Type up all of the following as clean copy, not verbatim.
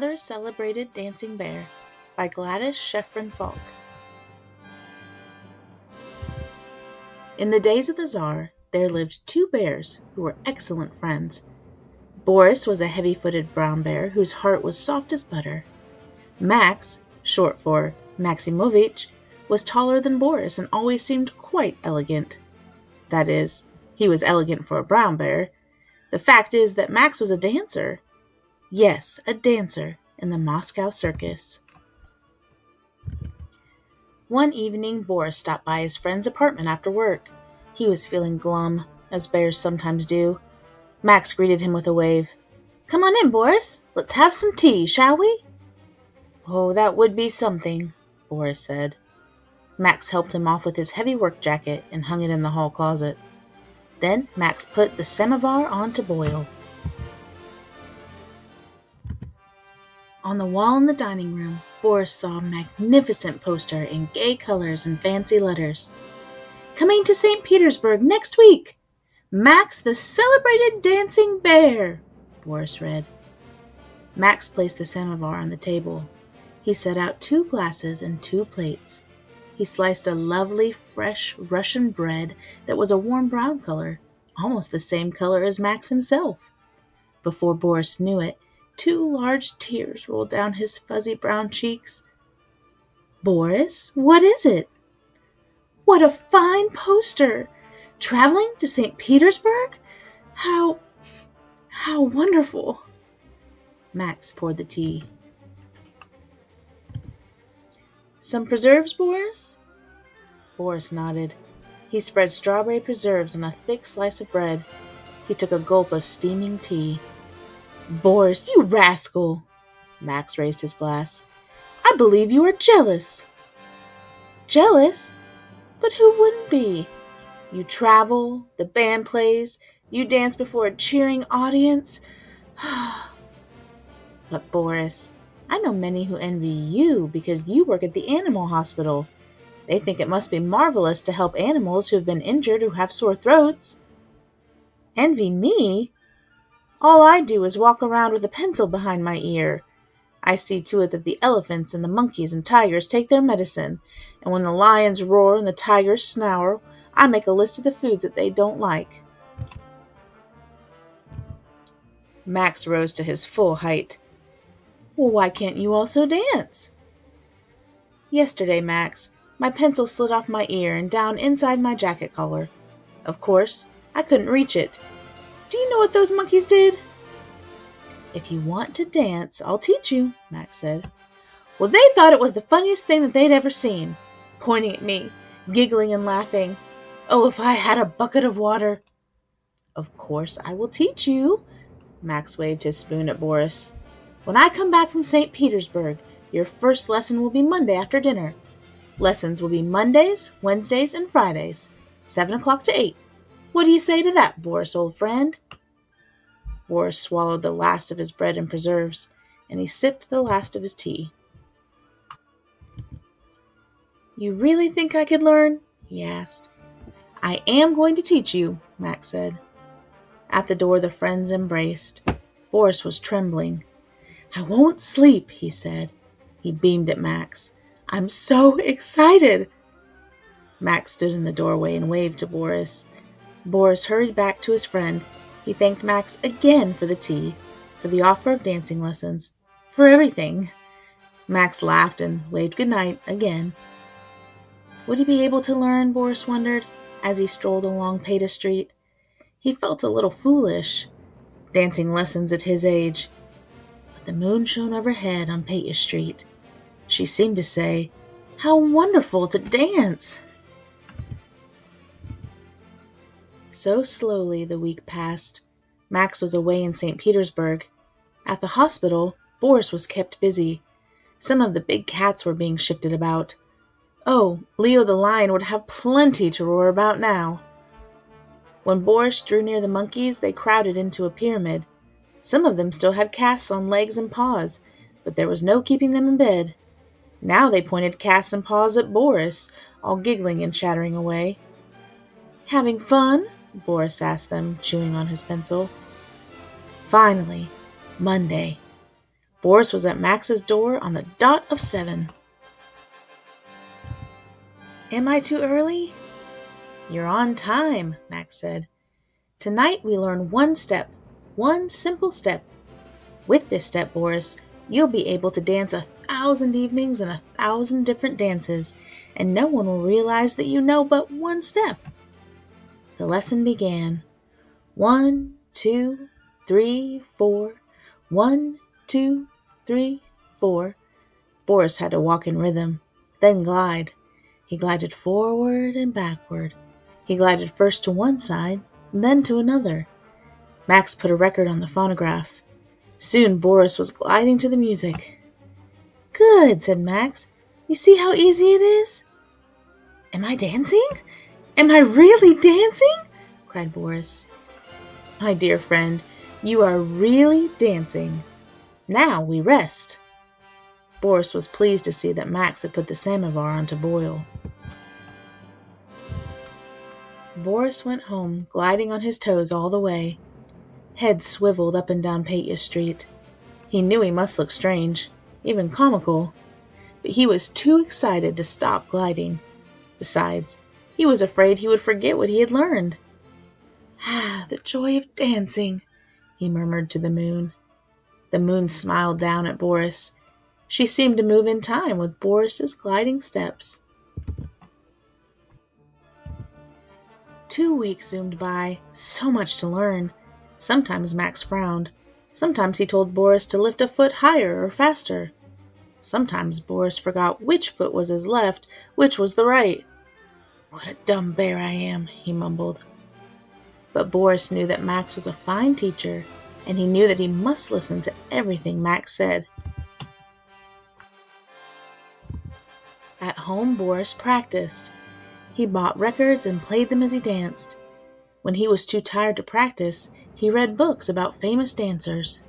Another Celebrated Dancing Bear by Gladys Scheffrin-Falk. In the days of the Tsar, there lived two bears who were excellent friends. Boris was a heavy-footed brown bear whose heart was soft as butter. Max, short for Maximovich, was taller than Boris and always seemed quite elegant. That is, he was elegant for a brown bear. The fact is that Max was a dancer. Yes, a dancer in the Moscow circus. One evening, Boris stopped by his friend's apartment after work. He was feeling glum, as bears sometimes do. Max greeted him with a wave. "Come on in, Boris. Let's have some tea, shall we?" "Oh, that would be something," Boris said. Max helped him off with his heavy work jacket and hung it in the hall closet. Then Max put the samovar on to boil. On the wall in the dining room, Boris saw a magnificent poster in gay colors and fancy letters. "Coming to St. Petersburg next week! Max the Celebrated Dancing Bear," Boris read. Max placed the samovar on the table. He set out 2 glasses and 2 plates. He sliced a lovely, fresh Russian bread that was a warm brown color, almost the same color as Max himself. Before Boris knew it, 2 large tears rolled down his fuzzy brown cheeks. "Boris, what is it?" "What a fine poster! Traveling to St. Petersburg? How wonderful!" Max poured the tea. "Some preserves, Boris?" Boris nodded. He spread strawberry preserves on a thick slice of bread. He took a gulp of steaming tea. "Boris, you rascal!" Max raised his glass. "I believe you are jealous." "Jealous? But who wouldn't be? You travel, the band plays, you dance before a cheering audience." "But Boris, I know many who envy you because you work at the animal hospital. They think it must be marvelous to help animals who have been injured or have sore throats." "Envy me? All I do is walk around with a pencil behind my ear. I see to it that the elephants and the monkeys and tigers take their medicine, and when the lions roar and the tigers snarl, I make a list of the foods that they don't like." Max rose to his full height. "Well, why can't you also dance?" "Yesterday, Max, my pencil slid off my ear and down inside my jacket collar. Of course, I couldn't reach it. Do you know what those monkeys did?" "If you want to dance, I'll teach you," Max said. "Well, they thought it was the funniest thing that they'd ever seen, pointing at me, giggling and laughing. Oh, if I had a bucket of water!" "Of course I will teach you." Max waved his spoon at Boris. "When I come back from St. Petersburg, your first lesson will be Monday after dinner. Lessons will be Mondays, Wednesdays, and Fridays, 7 o'clock to 8. What do you say to that, Boris, old friend?" Boris swallowed the last of his bread and preserves, and he sipped the last of his tea. "You really think I could learn?" he asked. "I am going to teach you," Max said. At the door, the friends embraced. Boris was trembling. "I won't sleep," he said. He beamed at Max. "I'm so excited." Max stood in the doorway and waved to Boris. Boris hurried back to his friend. He thanked Max again for the tea, for the offer of dancing lessons, for everything. Max laughed and waved goodnight again. Would he be able to learn, Boris wondered, as he strolled along Peta Street. He felt a little foolish, dancing lessons at his age. But the moon shone overhead on Peta Street. She seemed to say, "How wonderful to dance!" So slowly the week passed. Max was away in St. Petersburg. At the hospital, Boris was kept busy. Some of the big cats were being shifted about. Oh, Leo the lion would have plenty to roar about now. When Boris drew near the monkeys, they crowded into a pyramid. Some of them still had casts on legs and paws, but there was no keeping them in bed. Now they pointed casts and paws at Boris, all giggling and chattering away. "Having fun?" Boris asked them, chewing on his pencil. Finally, Monday. Boris was at Max's door on the dot of 7. Am I too early? You're on time, Max said. Tonight we learn one step, one simple step. With this step, Boris, you'll be able to dance 1,000 evenings and 1,000 different dances, and no one will realize that you know but one step. The lesson began. 1, 2, 3, 4. 1, 2, 3, 4. Boris had to walk in rhythm, then glide. He glided forward and backward. He glided first to one side, then to another. Max put a record on the phonograph. Soon Boris was gliding to the music. Good, said Max. You see how easy it is? Am I dancing? Am I really dancing? Cried Boris. My dear friend, you are really dancing. Now we rest. Boris was pleased to see that Max had put the samovar on to boil. Boris went home, gliding on his toes all the way. Head swiveled up and down Petya Street. He knew he must look strange, even comical, but he was too excited to stop gliding. Besides, he was afraid he would forget what he had learned. Ah, the joy of dancing, he murmured to the moon. The moon smiled down at Boris. She seemed to move in time with Boris's gliding steps. 2 weeks zoomed by, so much to learn. Sometimes Max frowned. Sometimes he told Boris to lift a foot higher or faster. Sometimes Boris forgot which foot was his left, which was the right. What a dumb bear I am, he mumbled. But Boris knew that Max was a fine teacher, and he knew that he must listen to everything Max said. At home, Boris practiced. He bought records and played them as he danced. When he was too tired to practice, he read books about famous dancers.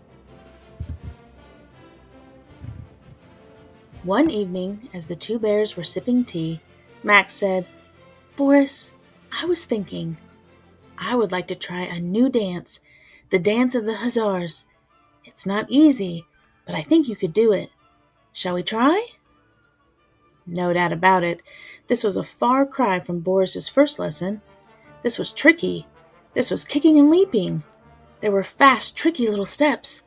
One evening, as the two bears were sipping tea, Max said, Boris, I was thinking, I would like to try a new dance, the dance of the hussars. It's not easy, but I think you could do it. Shall we try? No doubt about it, this was a far cry from Boris's first lesson. This was tricky. This was kicking and leaping. There were fast, tricky little steps.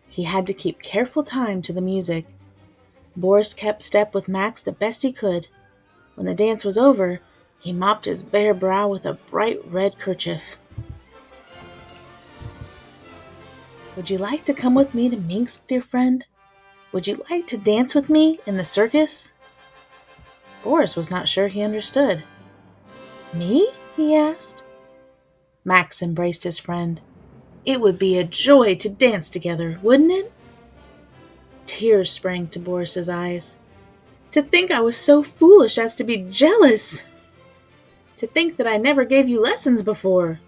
He had to keep careful time to the music. Boris kept step with Max the best he could. When the dance was over, he mopped his bare brow with a bright red kerchief. Would you like to come with me to Minsk, dear friend? Would you like to dance with me in the circus? Boris was not sure he understood. Me? He asked. Max embraced his friend. It would be a joy to dance together, wouldn't it? Tears sprang to Boris's eyes. To think I was so foolish as to be jealous. To think that I never gave you lessons before.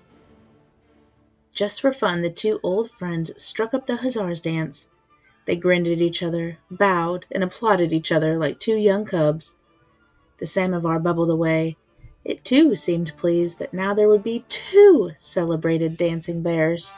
Just for fun, the two old friends struck up the hussars dance. They grinned at each other, bowed, and applauded each other like two young cubs. The samovar bubbled away. It too seemed pleased that now there would be 2 celebrated dancing bears.